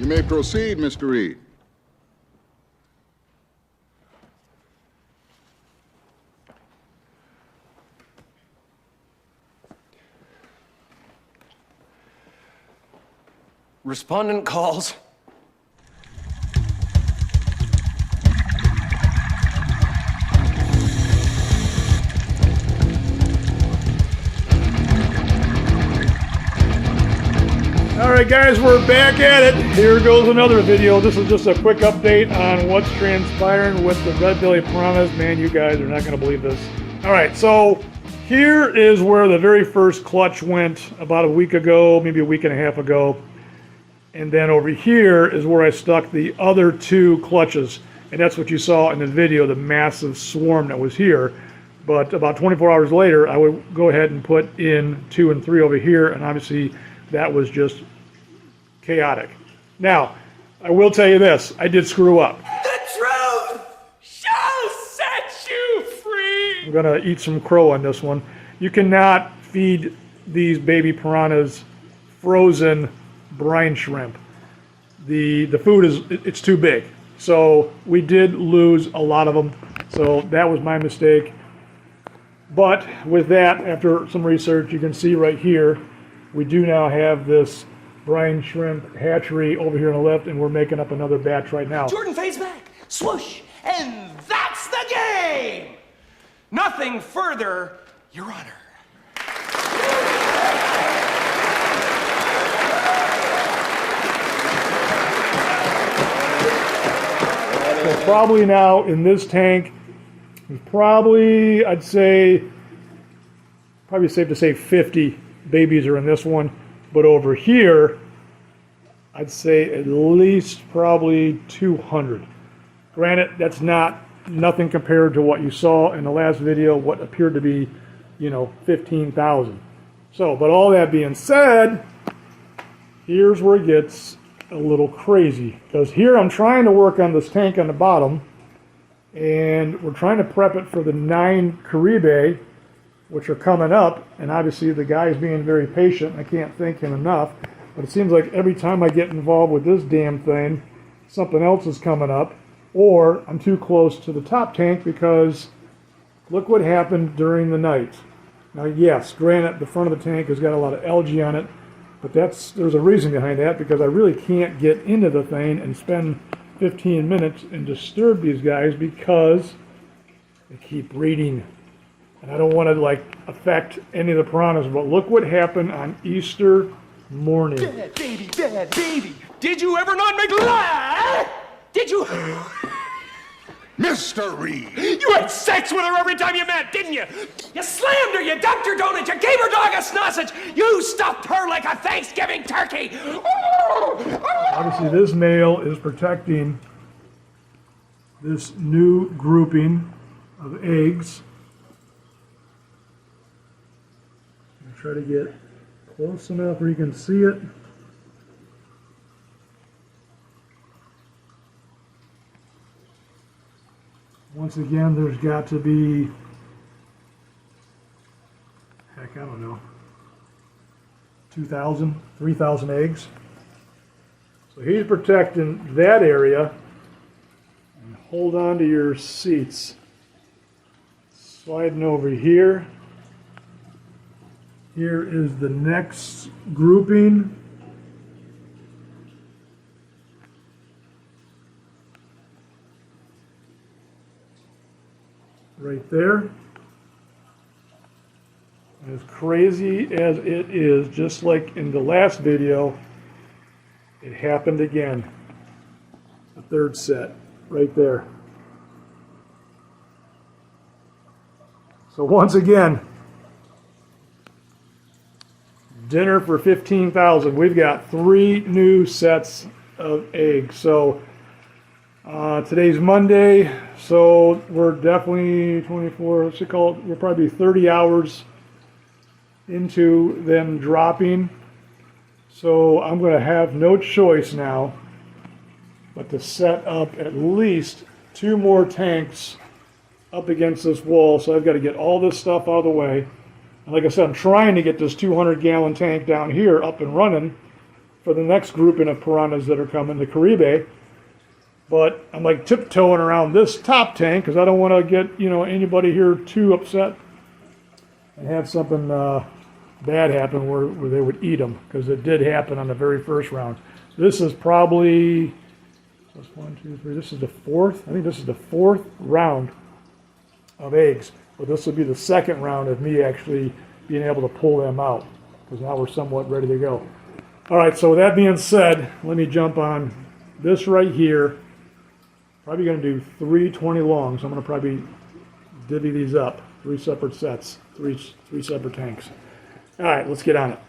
You may proceed, Mr. Reed. Respondent calls. Alright guys, we're back at it. Here goes another video. This is just a quick update on what's transpiring with the red belly piranhas. Man, you guys are not going to believe this. Alright, so here is where the very first clutch went about a week ago, maybe a week and a half ago. And then over here is where I stuck the other two clutches. And that's what you saw in the video, the massive swarm that was here. But about 24 hours later, I would go ahead and put in 2 and 3 over here. And obviously that was just chaotic. Now, I will tell you this, I did screw up. The truth shall set you free! I'm gonna eat some crow on this one. You cannot feed these baby piranhas frozen brine shrimp. The food it's too big. So we did lose a lot of them. So that was my mistake. But with that, after some research, you can see right here, we do now have this brine shrimp hatchery over here on the left, and we're making up another batch right now. Jordan fades back, swoosh, and that's the game! Nothing further, Your Honor. So probably now in this tank, probably, I'd say, probably safe to say 50 babies are in this one. But over here, I'd say at least probably 200. Granted, that's nothing compared to what you saw in the last video, what appeared to be, 15,000. So, but all that being said, here's where it gets a little crazy. Because here I'm trying to work on this tank on the bottom, and we're trying to prep it for the 9 Caribe, which are coming up, and obviously the guy's being very patient. I can't thank him enough, but it seems like every time I get involved with this damn thing, something else is coming up, or I'm too close to the top tank because look what happened during the night. Now yes, granted the front of the tank has got a lot of algae on it, but there's a reason behind that, because I really can't get into the thing and spend 15 minutes and disturb these guys because they keep breeding. And I don't want to affect any of the piranhas, but look what happened on Easter morning. Bad baby, bad baby. Did you ever not make love? Did you? Mr. Reed! You had sex with her every time you met, didn't you? You slammed her, you ducked her donut, you gave her dog a sausage, you stuffed her like a Thanksgiving turkey. Obviously this male is protecting this new grouping of eggs. Try to get close enough where you can see it. Once again, there's got to be, heck, I don't know, 2,000, 3,000 eggs. So he's protecting that area. And hold on to your seats. Sliding over here. Here is the next grouping. Right there. And as crazy as it is, just like in the last video, it happened again. The third set, right there. So once again, dinner for 15,000. We've got 3 new sets of eggs. So today's Monday, so we're definitely 24, what's it called? We'll probably be 30 hours into them dropping. So I'm going to have no choice now but to set up at least 2 more tanks up against this wall. So I've got to get all this stuff out of the way. And like I said, I'm trying to get this 200-gallon tank down here up and running for the next grouping of piranhas that are coming, the Caribe. But I'm like tiptoeing around this top tank because I don't want to get, you know, anybody here too upset and have something bad happen where they would eat them, because it did happen on the very first round. This is probably, one, two, three, this is the fourth, I think this is the fourth round of eggs. But this will be the second round of me actually being able to pull them out, because now we're somewhat ready to go. All right, so with that being said, let me jump on this right here. Probably going to do 3 20 longs. I'm going to probably divvy these up, 3 separate sets, three separate tanks. All right, let's get on it.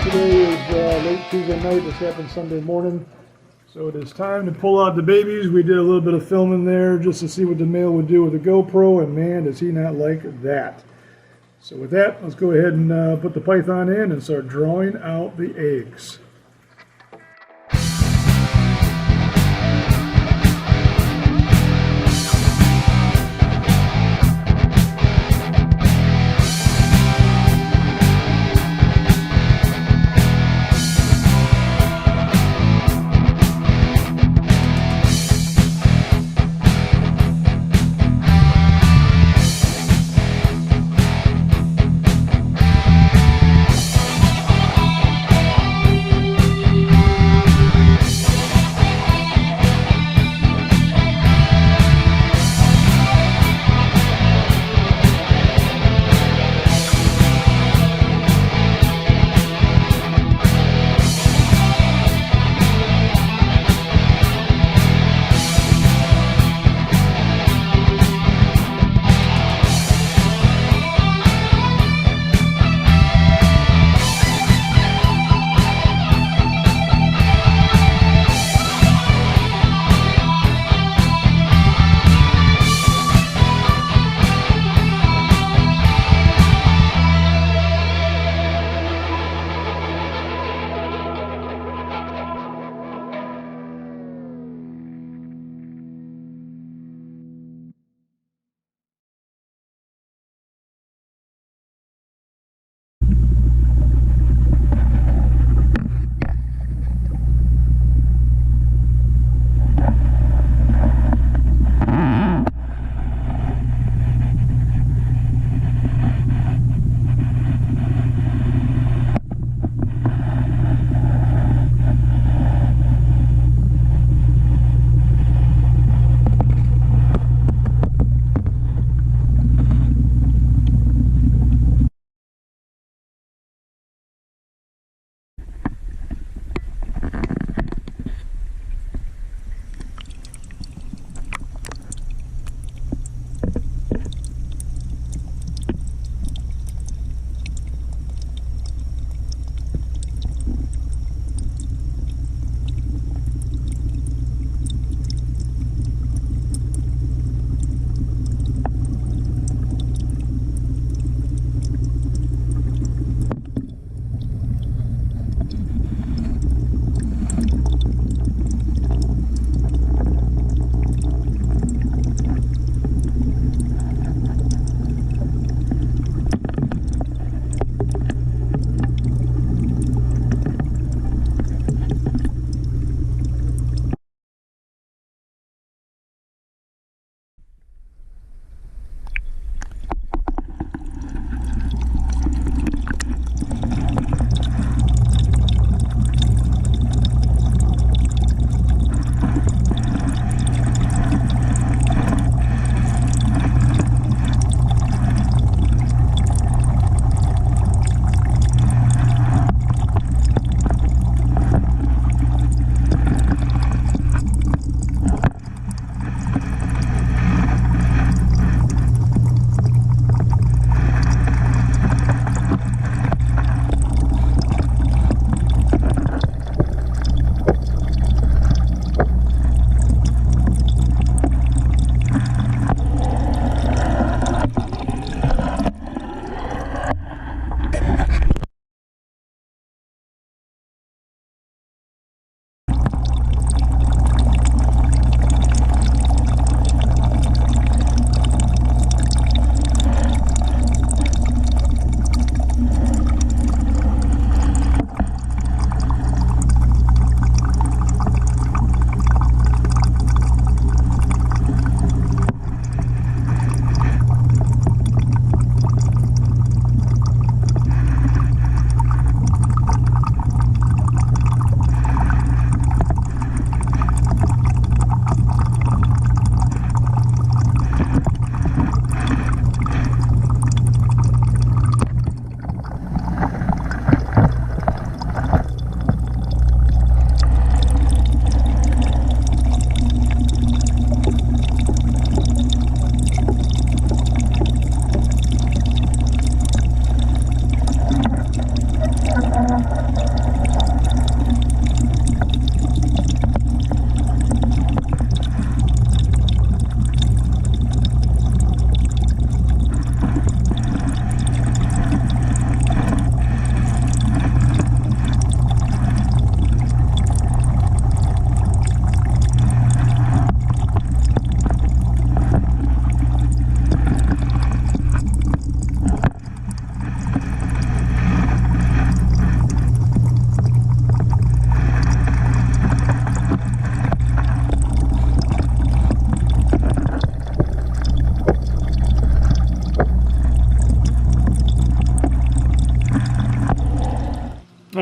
Today is late Tuesday night. This happened Sunday morning. So it is time to pull out the babies. We did a little bit of filming there just to see what the male would do with the GoPro, and man, does he not like that. So with that, let's go ahead and put the python in and start drawing out the eggs.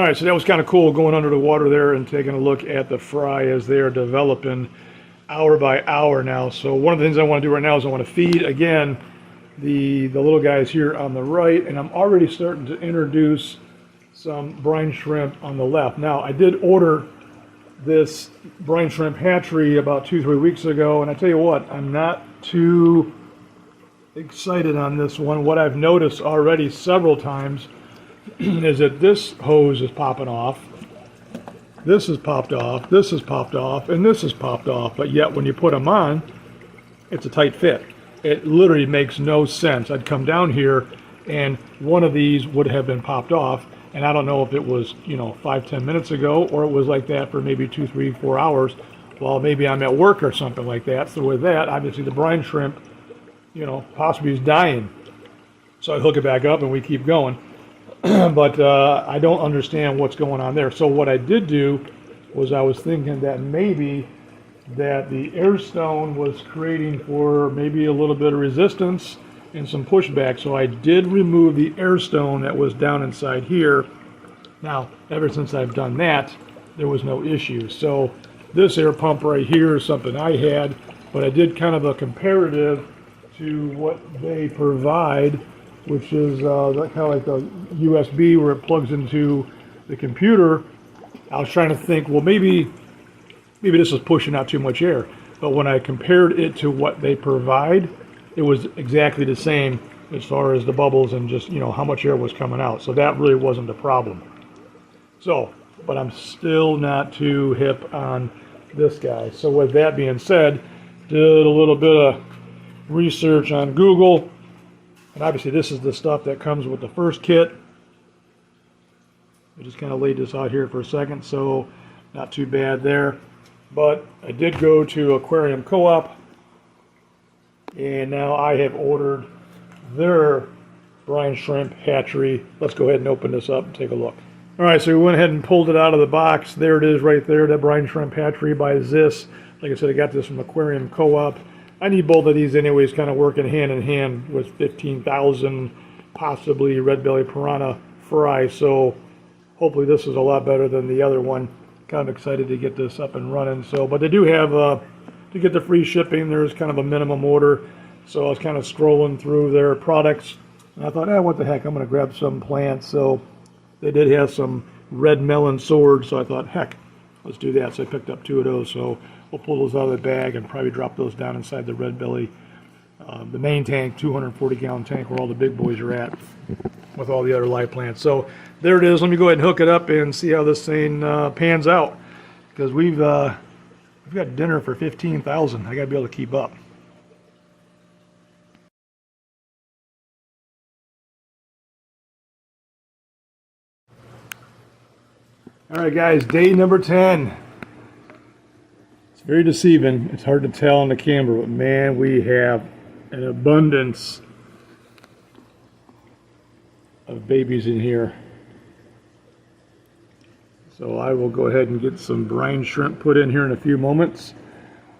right, so that was kind of cool going under the water there and taking a look at the fry as they are developing hour by hour now. So one of the things I want to do right now is I want to feed again the little guys here on the right, and I'm already starting to introduce some brine shrimp on the left. Now, I did order this brine shrimp hatchery about 2-3 weeks ago, and I tell you what, I'm not too excited on this one. What I've noticed already several times is that this hose is popping off, this is popped off, this is popped off, and this is popped off, but yet when you put them on, it's a tight fit. It literally makes no sense. I'd come down here and one of these would have been popped off, and I don't know if it was, 5-10 minutes ago, or it was like that for maybe 2, 3, 4 hours while maybe I'm at work or something like that. So with that, obviously the brine shrimp, possibly is dying. So I hook it back up and we keep going. But I don't understand what's going on there. So what I did do was I was thinking that maybe that the air stone was creating for maybe a little bit of resistance and some pushback. So I did remove the air stone that was down inside here. Now, ever since I've done that, there was no issue. So this air pump right here is something I had, but I did kind of a comparative to what they provide, which is kind of like the USB where it plugs into the computer. I was trying to think, well, maybe this is pushing out too much air. But when I compared it to what they provide, it was exactly the same as far as the bubbles and just, how much air was coming out. So that really wasn't a problem. So, but I'm still not too hip on this guy. So with that being said, did a little bit of research on Google. And obviously this is the stuff that comes with the first kit. I just kind of laid this out here for a second, so not too bad there. But I did go to Aquarium Co-op, and now I have ordered their brine shrimp hatchery. Let's go ahead and open this up and take a look. All right, so we went ahead and pulled it out of the box. There it is right there, that brine shrimp hatchery by Zis. Like I said, I got this from Aquarium Co-op. I need both of these anyways, kind of working hand in hand with 15,000 possibly red belly piranha fry. So hopefully this is a lot better than the other one. Kind of excited to get this up and running. So, but they do have to get the free shipping. There's kind of a minimum order. So I was kind of scrolling through their products, and I thought, what the heck? I'm going to grab some plants. So they did have some red melon swords. So I thought, heck, let's do that. So I picked up 2 of those. So we'll pull those out of the bag and probably drop those down inside the red belly, the main tank, 240-gallon tank where all the big boys are at, with all the other live plants. So there it is. Let me go ahead and hook it up and see how this thing pans out, because we've got dinner for 15,000. I got to be able to keep up. All right, guys, day number 10. It's very deceiving. It's hard to tell on the camera, but man, we have an abundance of babies in here. So I will go ahead and get some brine shrimp put in here in a few moments.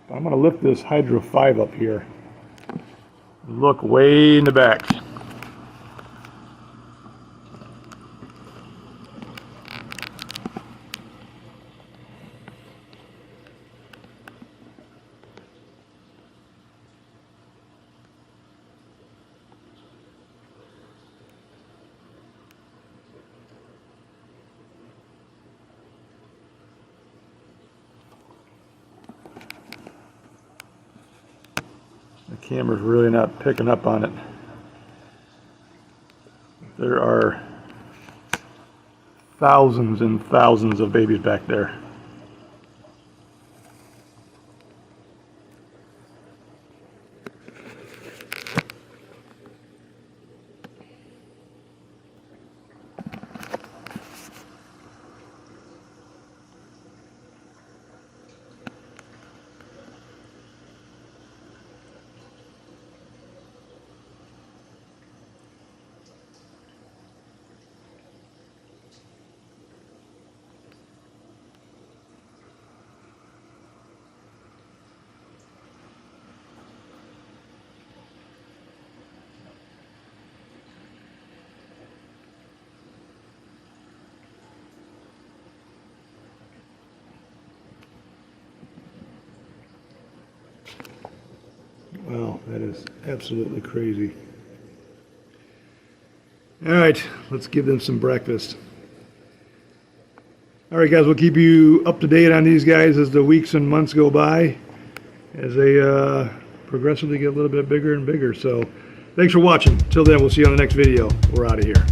But I'm going to lift this Hydro 5 up here. Look way in the back. The camera's really not picking up on it. There are thousands and thousands of babies back there. That is absolutely crazy. All right, let's give them some breakfast. All right, guys, we'll keep you up to date on these guys as the weeks and months go by, as they progressively get a little bit bigger and bigger. So thanks for watching. Till then, we'll see you on the next video. We're out of here.